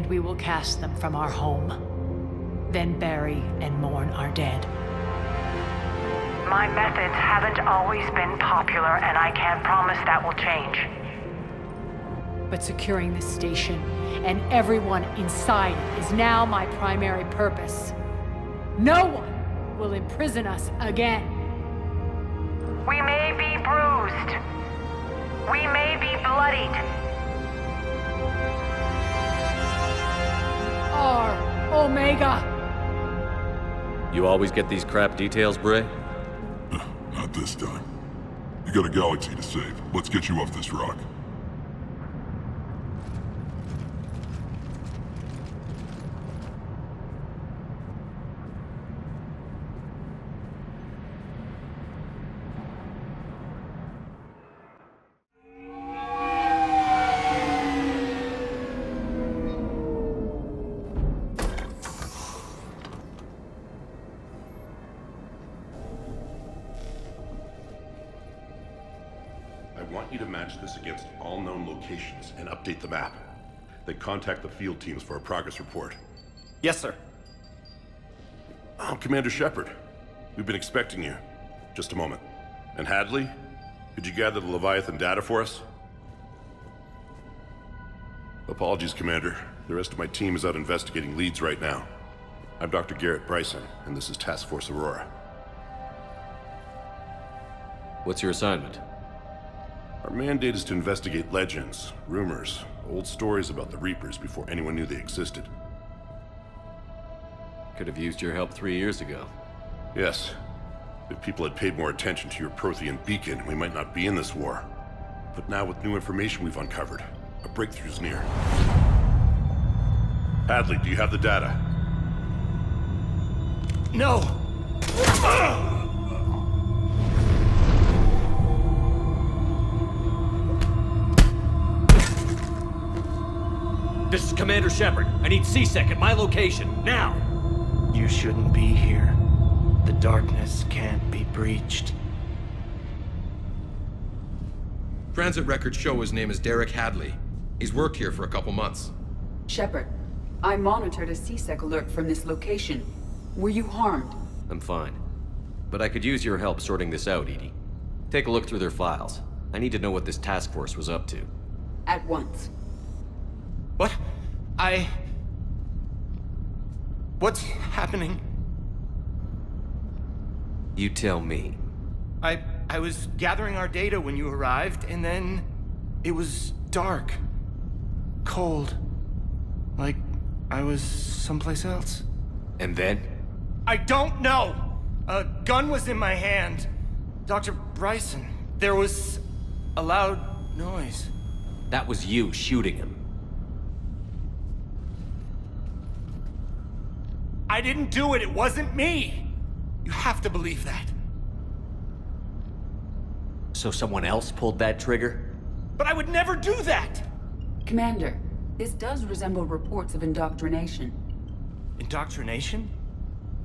and we will cast them from our home. Then bury and mourn our dead. My methods haven't always been popular, and I can't promise that will change. But securing this station and everyone inside it is now my primary purpose. No one will imprison us again. We may be bruised. We may be bloodied. R. Omega. You always get these crap details, Bray? Not this time. You got a galaxy to save. Let's get you off this rock. I want you to match this against all known locations and update the map. Then contact the field teams for a progress report. Yes, sir. I'm Commander Shepard. We've been expecting you. Just a moment. And Hadley, could you gather the Leviathan data for us? Apologies, Commander. The rest of my team is out investigating leads right now. I'm Dr. Garrett Bryson, and this is Task Force Aurora. What's your assignment? Our mandate is to investigate legends, rumors, old stories about the Reapers before anyone knew they existed. Could have used your help 3 years ago. Yes. If people had paid more attention to your Prothean beacon, we might not be in this war. But now with new information we've uncovered, a breakthrough's near. Hadley, do you have the data? No! This is Commander Shepard. I need C-Sec at my location, now! You shouldn't be here. The darkness can't be breached. Transit records show his name is Derek Hadley. He's worked here for a couple months. Shepard, I monitored a C-Sec alert from this location. Were you harmed? I'm fine. But I could use your help sorting this out, Edie. Take a look through their files. I need to know what this task force was up to. At once. What? What's happening? You tell me. I was gathering our data when you arrived, and then it was dark. Cold. Like I was someplace else. And then? I don't know! A gun was in my hand. Dr. Bryson, there was a loud noise. That was you shooting him. I didn't do it, it wasn't me! You have to believe that. So someone else pulled that trigger? But I would never do that! Commander, this does resemble reports of indoctrination. Indoctrination?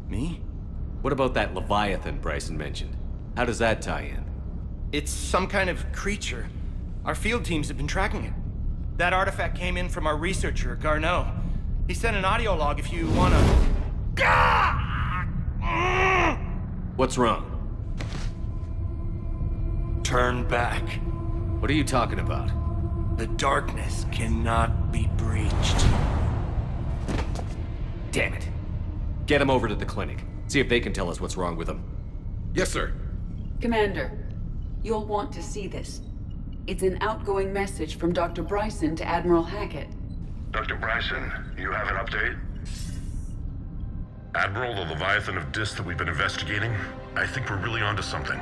Me? What about that Leviathan Bryson mentioned? How does that tie in? It's some kind of creature. Our field teams have been tracking it. That artifact came in from our researcher, Garneau. He sent an audio log if you wanna... What's wrong? Turn back. What are you talking about? The darkness cannot be breached. Damn it. Get him over to the clinic. See if they can tell us what's wrong with him. Yes, sir. Commander, you'll want to see this. It's an outgoing message from Dr. Bryson to Admiral Hackett. Dr. Bryson, you have an update? Admiral, the Leviathan of Dis that we've been investigating, I think we're really onto something.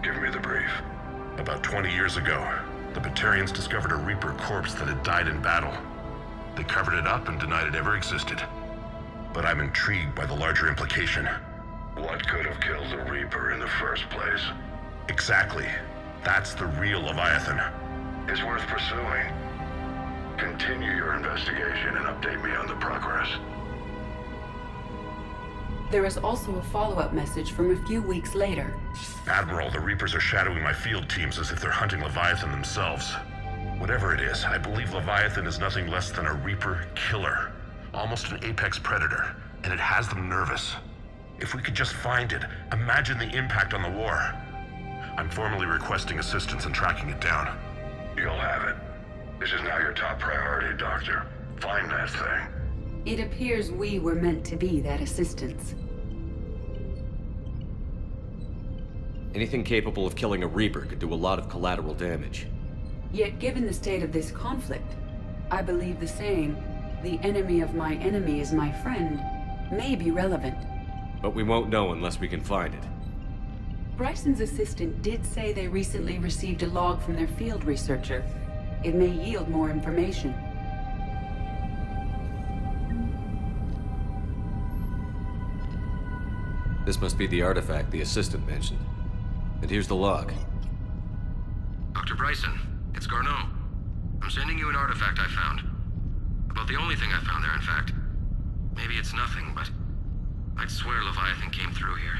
Give me the brief. About 20 years ago, the Batarians discovered a Reaper corpse that had died in battle. They covered it up and denied it ever existed. But I'm intrigued by the larger implication. What could have killed the Reaper in the first place? Exactly. That's the real Leviathan. It's worth pursuing. Continue your investigation and update me on the progress. There is also a follow-up message from a few weeks later. Admiral, the Reapers are shadowing my field teams as if they're hunting Leviathan themselves. Whatever it is, I believe Leviathan is nothing less than a Reaper killer. Almost an apex predator, and it has them nervous. If we could just find it, imagine the impact on the war. I'm formally requesting assistance in tracking it down. You'll have it. This is now your top priority, Doctor. Find that thing. It appears we were meant to be that assistance. Anything capable of killing a Reaper could do a lot of collateral damage. Yet given the state of this conflict, I believe the saying, "The enemy of my enemy is my friend," may be relevant. But we won't know unless we can find it. Bryson's assistant did say they recently received a log from their field researcher. It may yield more information. This must be the artifact the assistant mentioned. And here's the log. Dr. Bryson, it's Garneau. I'm sending you an artifact I found. About the only thing I found there, in fact. Maybe it's nothing, but I'd swear Leviathan came through here.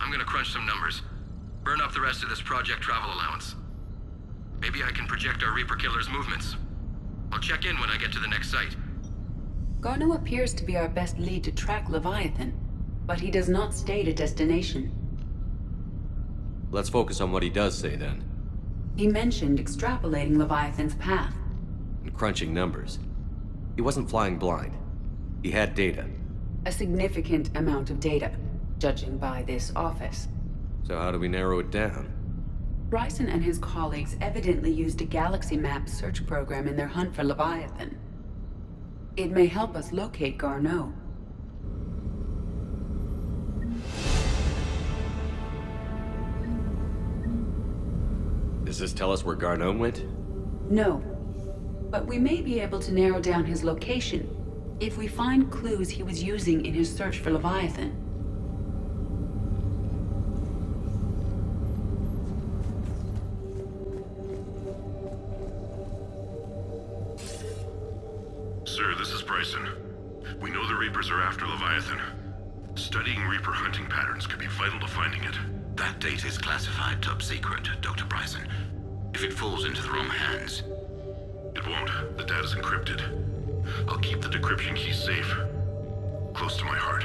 I'm gonna crunch some numbers. Burn up the rest of this Project Travel allowance. Maybe I can project our Reaper Killer's movements. I'll check in when I get to the next site. Garneau appears to be our best lead to track Leviathan, but he does not state a destination. Let's focus on what he does say then. He mentioned extrapolating Leviathan's path. And crunching numbers. He wasn't flying blind. He had data. A significant amount of data, judging by this office. So how do we narrow it down? Bryson and his colleagues evidently used a galaxy map search program in their hunt for Leviathan. It may help us locate Garneau. Does this tell us where Garneau went? No, but we may be able to narrow down his location if we find clues he was using in his search for Leviathan. Sir, this is Bryson. We know the Reapers are after Leviathan. Studying Reaper hunting patterns could be vital to finding it. That data is classified top secret, Dr. Bryson. If it falls into the wrong hands... It won't. The data's encrypted. I'll keep the decryption key safe. Close to my heart.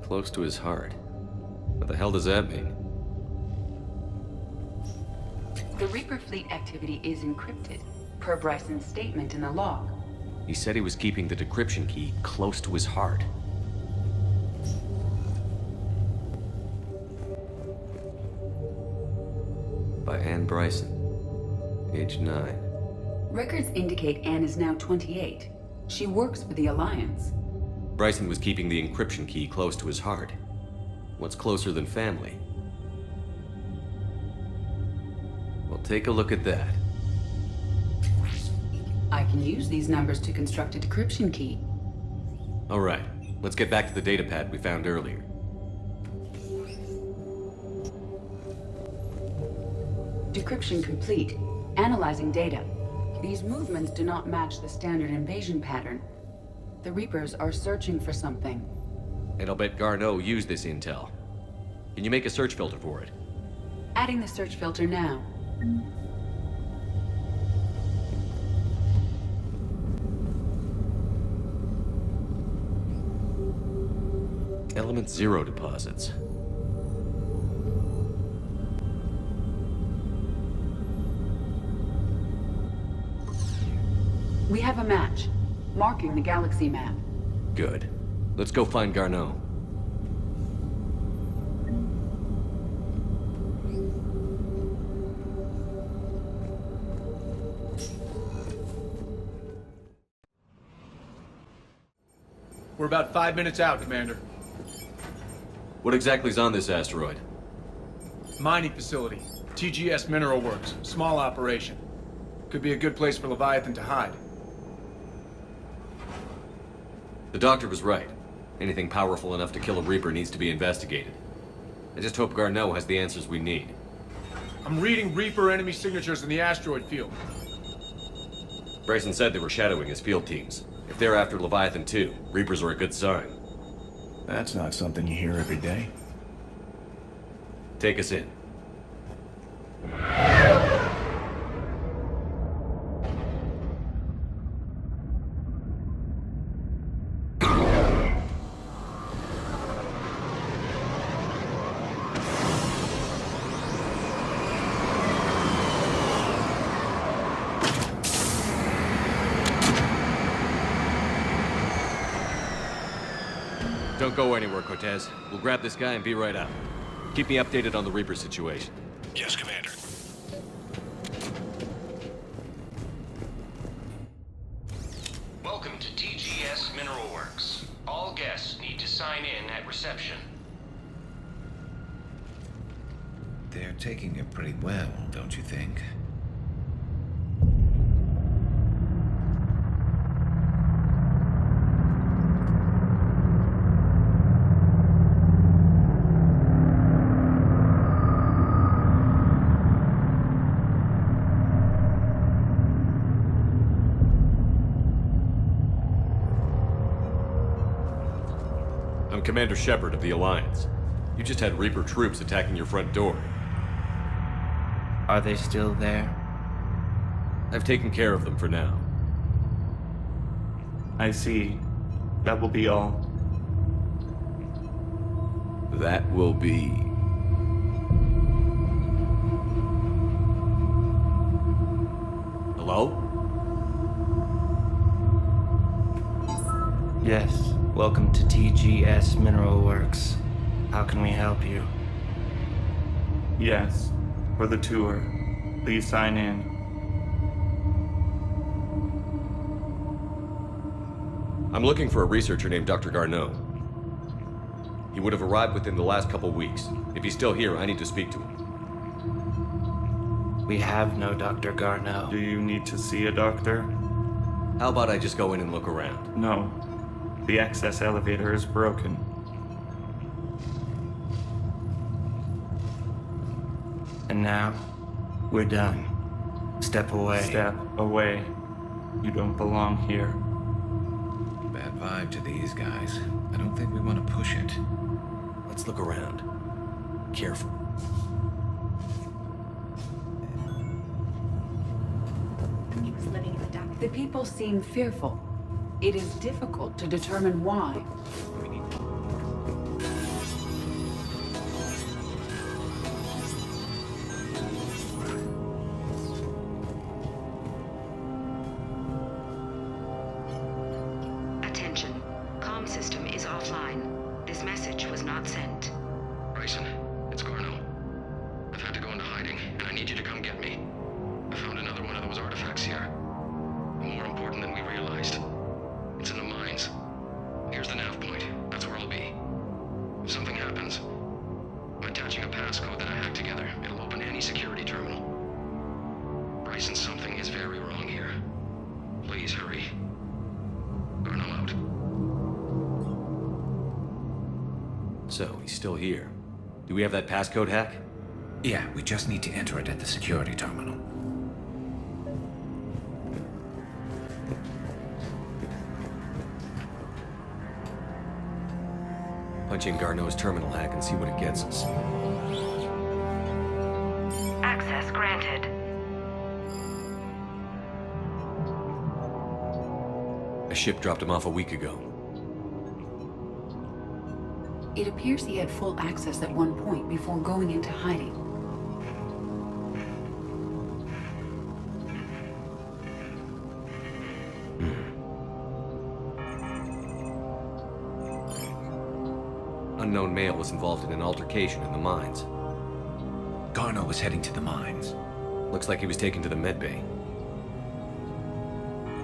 Close to his heart. What the hell does that mean? The Reaper fleet activity is encrypted, per Bryson's statement in the log. He said he was keeping the decryption key close to his heart. By Anne Bryson, age 9. Records indicate Anne is now 28. She works for the Alliance. Bryson was keeping the encryption key close to his heart. What's closer than family? Well, take a look at that. I can use these numbers to construct a decryption key. All right, let's get back to the datapad we found earlier. Decryption complete. Analyzing data. These movements do not match the standard invasion pattern. The Reapers are searching for something. And I'll bet Garneau used this intel. Can you make a search filter for it? Adding the search filter now. Element 0 deposits. We have a match, marking the galaxy map. Good. Let's go find Garneau. We're about 5 minutes out, Commander. What exactly is on this asteroid? Mining facility. TGS Mineral Works. Small operation. Could be a good place for Leviathan to hide. The doctor was right. Anything powerful enough to kill a Reaper needs to be investigated. I just hope Garneau has the answers we need. I'm reading Reaper enemy signatures in the asteroid field. Bryson said they were shadowing his field teams. If they're after Leviathan too, Reapers are a good sign. That's not something you hear every day. Take us in. Don't go anywhere, Cortez. We'll grab this guy and be right out. Keep me updated on the Reaper situation. Yes, Commander. Welcome to TGS Mineral Works. All guests need to sign in at reception. They're taking it pretty well, don't you think? I'm Commander Shepard of the Alliance. You just had Reaper troops attacking your front door. Are they still there? I've taken care of them for now. I see. That will be all. That will be... Hello? Yes. Welcome to TGS Mineral Works. How can we help you? Yes, for the tour. Please sign in. I'm looking for a researcher named Dr. Garneau. He would have arrived within the last couple weeks. If he's still here, I need to speak to him. We have no Dr. Garneau. Do you need to see a doctor? How about I just go in and look around? No. The access elevator is broken. And now, we're done. Step away. Step away. You don't belong here. Bad vibe to these guys. I don't think we want to push it. Let's look around. Careful. The people seem fearful. It is difficult to determine why. Attention. Comm system is offline. This message was not sent. Bryson, it's Garneau. I've had to go into hiding, and I need you to come get me. I found another one of those artifacts here. More important than we realized. It's in the mines. Here's the nav point. That's where I'll be. If something happens, I'm attaching a passcode that I hacked together. It'll open any security terminal. Bryson, something is very wrong here. Please hurry. Garneau out. So, he's still here. Do we have that passcode hack? Yeah, we just need to enter it at the security terminal. Punch in Garneau's terminal hack and see what it gets us. Access granted. A ship dropped him off a week ago. It appears he had full access at one point before going into hiding. Unknown male was involved in an altercation in the mines. Garneau was heading to the mines. Looks like he was taken to the medbay.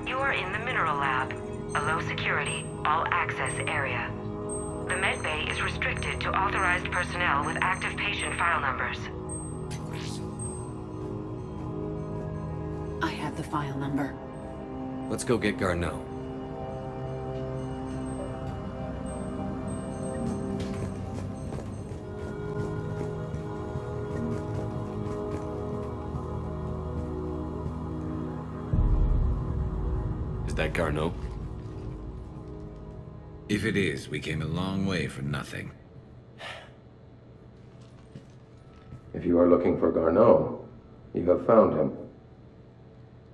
You are in the mineral lab, a low security, all access area. The medbay is restricted to authorized personnel with active patient file numbers. I have the file number. Let's go get Garneau. Is that Garneau? If it is, we came a long way for nothing. If you are looking for Garneau, you have found him.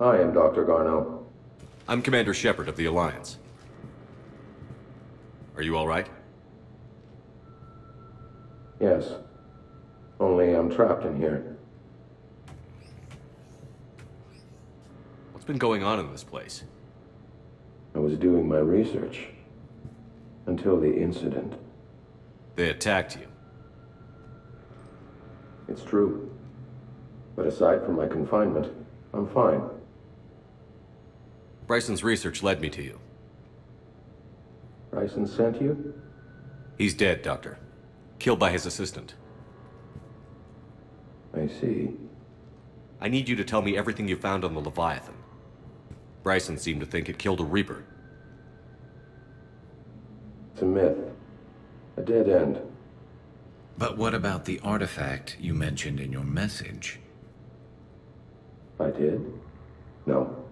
I am Dr. Garneau. I'm Commander Shepard of the Alliance. Are you all right? Yes. Only I'm trapped in here. What's been going on in this place? I was doing my research. Until the incident. They attacked you. It's true. But aside from my confinement, I'm fine. Bryson's research led me to you. Bryson sent you? He's dead, Doctor. Killed by his assistant. I see. I need you to tell me everything you found on the Leviathan. Bryson seemed to think it killed a Reaper. It's a myth. A dead end. But what about the artifact you mentioned in your message? I did? No.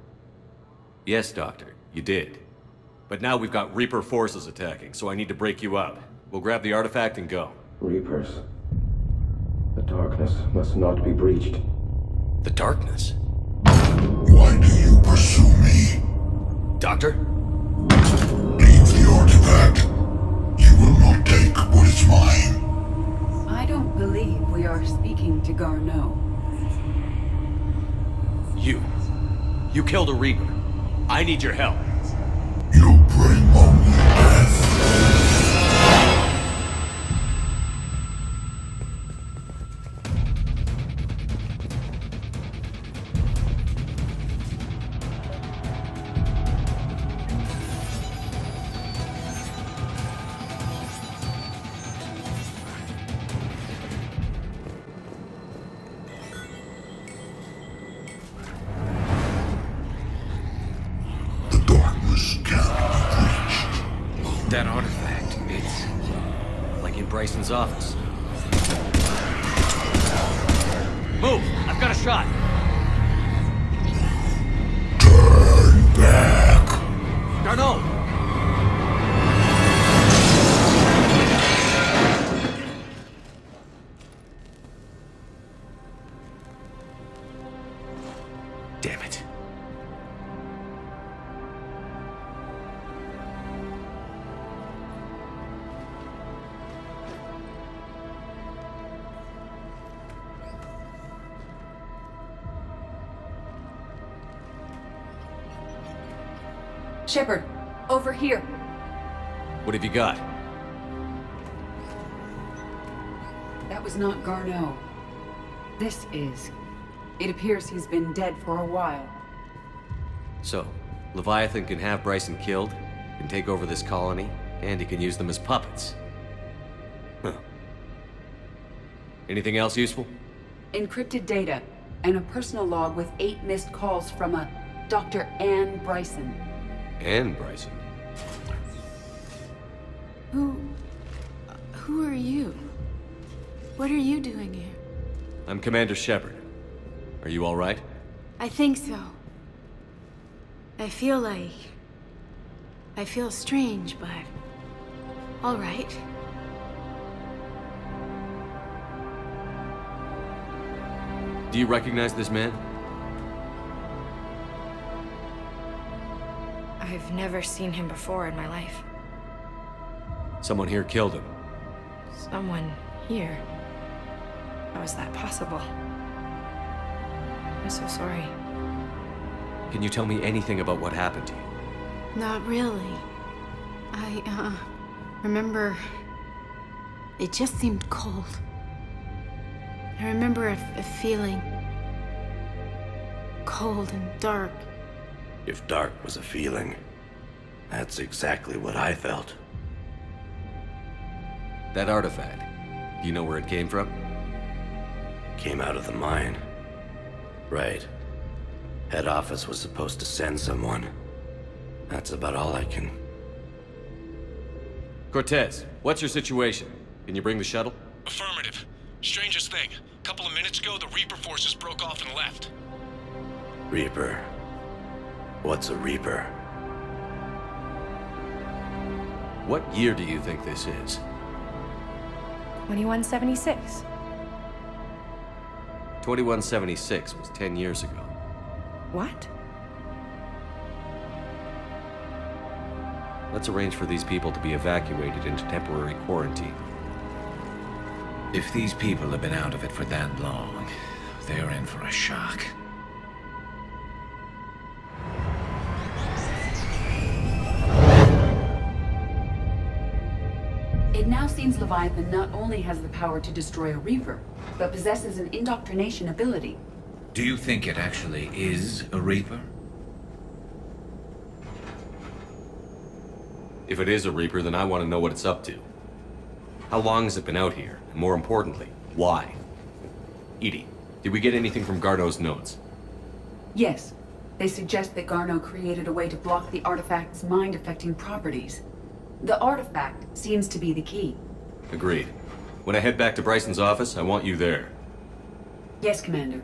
Yes, Doctor, you did. But now we've got Reaper forces attacking, so I need to break you up. We'll grab the artifact and go. Reapers. The darkness must not be breached. The darkness? Why do you pursue me? Doctor? Leave the artifact. You will not take what is mine. I don't believe we are speaking to Garneau. You killed a Reaper. I need your help. You bring only death. That artifact, it's like in Bryson's office. Move! I've got a shot! Turn back! Garneau! Damn it. Shepard, over here. What have you got? That was not Garneau. This is. It appears he's been dead for a while. So, Leviathan can have Bryson killed, can take over this colony, and he can use them as puppets. Huh. Anything else useful? Encrypted data, and a personal log with 8 missed calls from a Dr. Ann Bryson. Ann Bryson? Who are you? What are you doing here? I'm Commander Shepard. Are you all right? I think so. I feel strange, but all right. Do you recognize this man? I've never seen him before in my life. Someone here killed him. Someone here? How is that possible? I'm so sorry. Can you tell me anything about what happened to you? Not really. I remember... It just seemed cold. I remember a feeling... cold and dark. If dark was a feeling, that's exactly what I felt. That artifact, do you know where it came from? Came out of the mine. Right. Head office was supposed to send someone. That's about all I can... Cortez, what's your situation? Can you bring the shuttle? Affirmative. Strangest thing. A couple of minutes ago, the Reaper forces broke off and left. Reaper. What's a Reaper? What year do you think this is? 2176. 2176 was 10 years ago. What? Let's arrange for these people to be evacuated into temporary quarantine. If these people have been out of it for that long, they're in for a shock. It now seems Leviathan not only has the power to destroy a Reaper, but possesses an indoctrination ability. Do you think it actually is a Reaper? If it is a Reaper, then I want to know what it's up to. How long has it been out here? And more importantly, why? Edie, did we get anything from Garneau's notes? Yes. They suggest that Garneau created a way to block the artifact's mind-affecting properties. The artifact seems to be the key. Agreed. When I head back to Bryson's office, I want you there. Yes, Commander.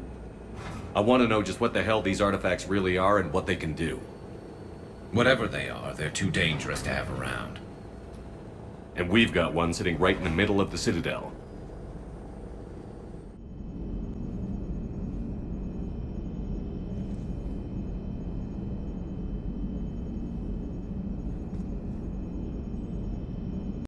I want to know just what the hell these artifacts really are and what they can do. Whatever they are, they're too dangerous to have around. And we've got one sitting right in the middle of the Citadel.